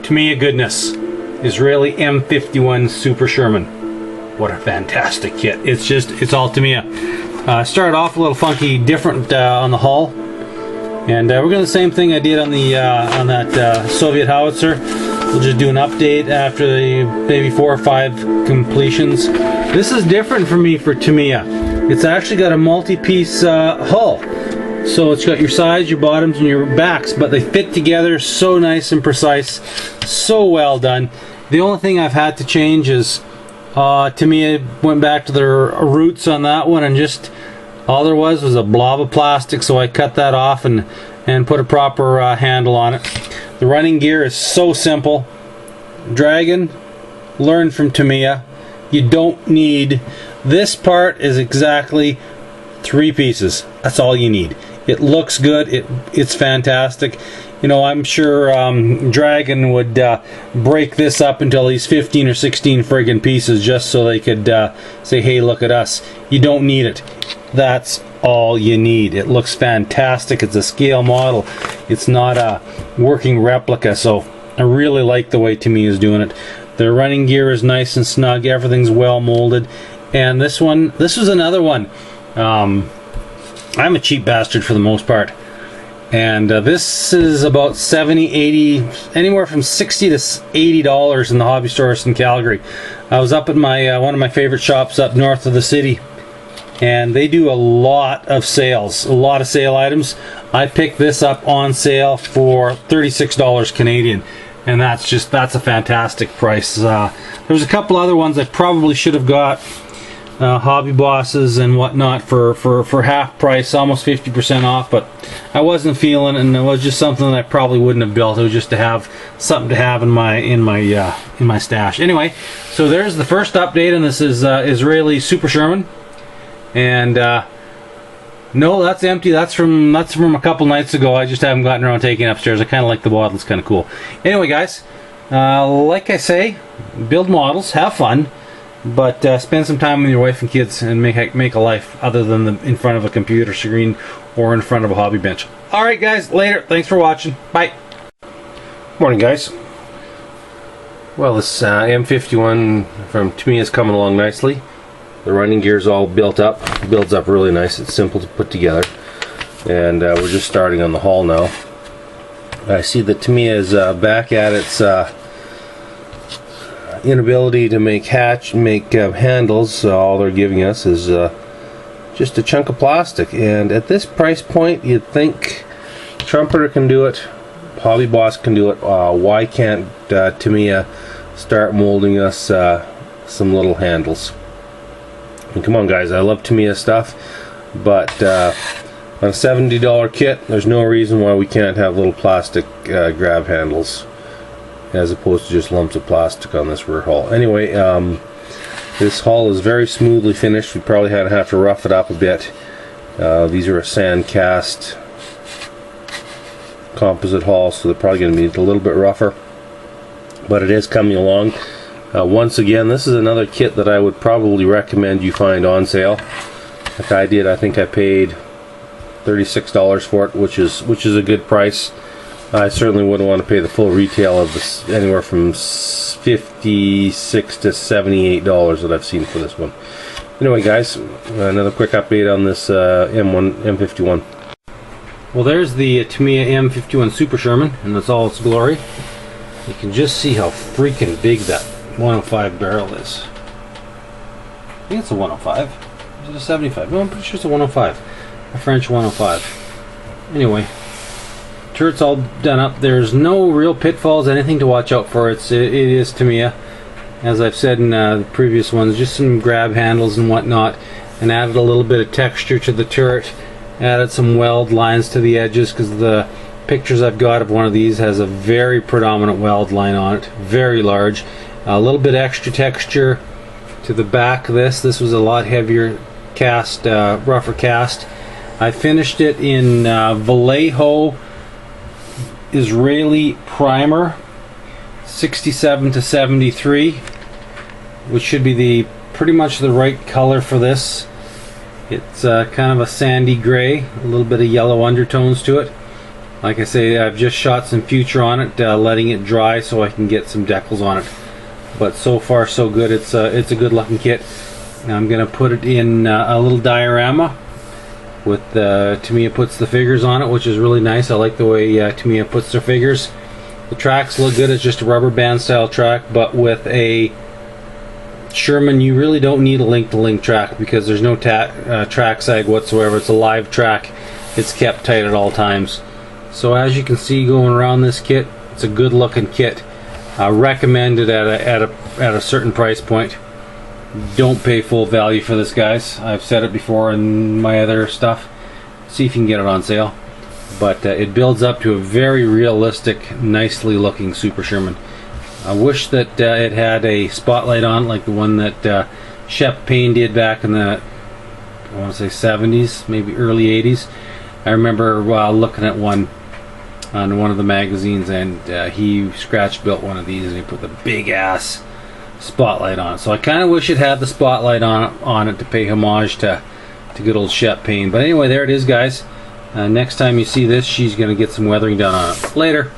Tamiya goodness. Israeli M51 Super Sherman. What a fantastic kit. It's all Tamiya. Started off a little funky, different on the hull. And we're going to the same thing I did on the on that Soviet howitzer. We'll just do an update after the maybe 4 or 5 completions. This is different for me for Tamiya. It's actually got a multi-piece hull. So it's got your sides, your bottoms, and your backs, but they fit together so nice and precise, so well done. The only thing I've had to change is Tamiya went back to their roots on that one, and just all there was a blob of plastic, so I cut that off and put a proper handle on it. The running gear is so simple. Dragon, learn from Tamiya. You don't need, this part is exactly 3 pieces. That's all you need. It looks good. It's fantastic. You know, I'm sure Dragon would break this up until these 15 or 16 friggin' pieces just so they could say, hey, look at us. You don't need it. That's all you need. It looks fantastic. It's a scale model. It's not a working replica, so I really like the way Tamiya is doing it. Their running gear is nice and snug. Everything's well molded. And this was another one. I'm a cheap bastard for the most part, and this is about 70, 80, anywhere from $60 to $80 in the hobby stores in Calgary. I was up at my one of my favorite shops up north of the city, and they do a lot of sales, a lot of sale items. I picked this up on sale for $36 Canadian, and that's a fantastic price. There's a couple other ones I probably should have got. Hobby Bosses and whatnot for half price, almost 50% off, but I wasn't feeling it, and it was just something that I probably wouldn't have built. It was just to have something to have in my stash. Anyway, so there's the first update, and this is Israeli Super Sherman, and no, that's empty. That's from a couple nights ago. I just haven't gotten around taking it upstairs. I kind of like the bottle. It's kind of cool. Anyway, guys, like I say, build models, have fun. But spend some time with your wife and kids and make a life other than in front of a computer screen or in front of a hobby bench. Alright guys, later. Thanks for watching. Bye. Morning guys. Well, this M51 from Tamiya is coming along nicely. The running gear is all built up. It builds up really nice. It's simple to put together. And we're just starting on the hull now. I see that Tamiya is back at its inability to make handles. So all they're giving us is just a chunk of plastic, and at this price point you'd think Trumpeter can do it, Hobby Boss can do it. Why can't Tamiya start molding us some little handles? I mean, come on guys, I love Tamiya stuff, but on a $70 kit there's no reason why we can't have little plastic grab handles as opposed to just lumps of plastic on this rear hull. Anyway, this hull is very smoothly finished. We probably have to rough it up a bit. These are a sand cast composite hull, so they're probably going to be a little bit rougher, but it is coming along. Once again, this is another kit that I would probably recommend you find on sale. Like I did, I think I paid $36 for it, which is a good price. I certainly wouldn't want to pay the full retail of this, anywhere from $56 to $78 that I've seen for this one. Anyway guys, another quick update on this M51. Well, there's the Tamiya M51 Super Sherman in its all its glory. You can just see how freaking big that 105 barrel is. I think it's a 105. Is it a 75? No, I'm pretty sure it's a 105. A French 105. Anyway, turret's all done up. There's no real pitfalls, anything to watch out for. It is Tamiya, as I've said in the previous ones, just some grab handles and whatnot, and added a little bit of texture to the turret, added some weld lines to the edges, because the pictures I've got of one of these has a very predominant weld line on it, very large. A little bit extra texture to the back of this. This was a lot heavier cast, rougher cast. I finished it in Vallejo Israeli primer, 67 to 73, which should be pretty much the right color for this. It's kind of a sandy gray, a little bit of yellow undertones to it. Like I say, I've just shot some future on it, letting it dry so I can get some decals on it. But so far so good. It's a good looking kit. Now I'm gonna put it in a little diorama with Tamiya puts the figures on it, which is really nice. I like the way Tamiya puts their figures. The tracks look good. It's just a rubber band style track, but with a Sherman you really don't need a link-to-link track because there's no track sag whatsoever. It's a live track. It's kept tight at all times. So as you can see going around this kit, it's a good looking kit. Recommended at a certain price point. Don't pay full value for this, guys. I've said it before in my other stuff. See if you can get it on sale. But it builds up to a very realistic, nicely looking Super Sherman. I wish that it had a spotlight on like the one that Shep Payne did back in the, I want to say 70s, maybe early 80s. I remember looking at one on one of the magazines, and he scratch built one of these and he put the big ass spotlight on it. So I kind of wish it had the spotlight on it to pay homage to good old Shep Payne. But anyway, there it is, guys. Next time you see this, she's going to get some weathering done on it. Later.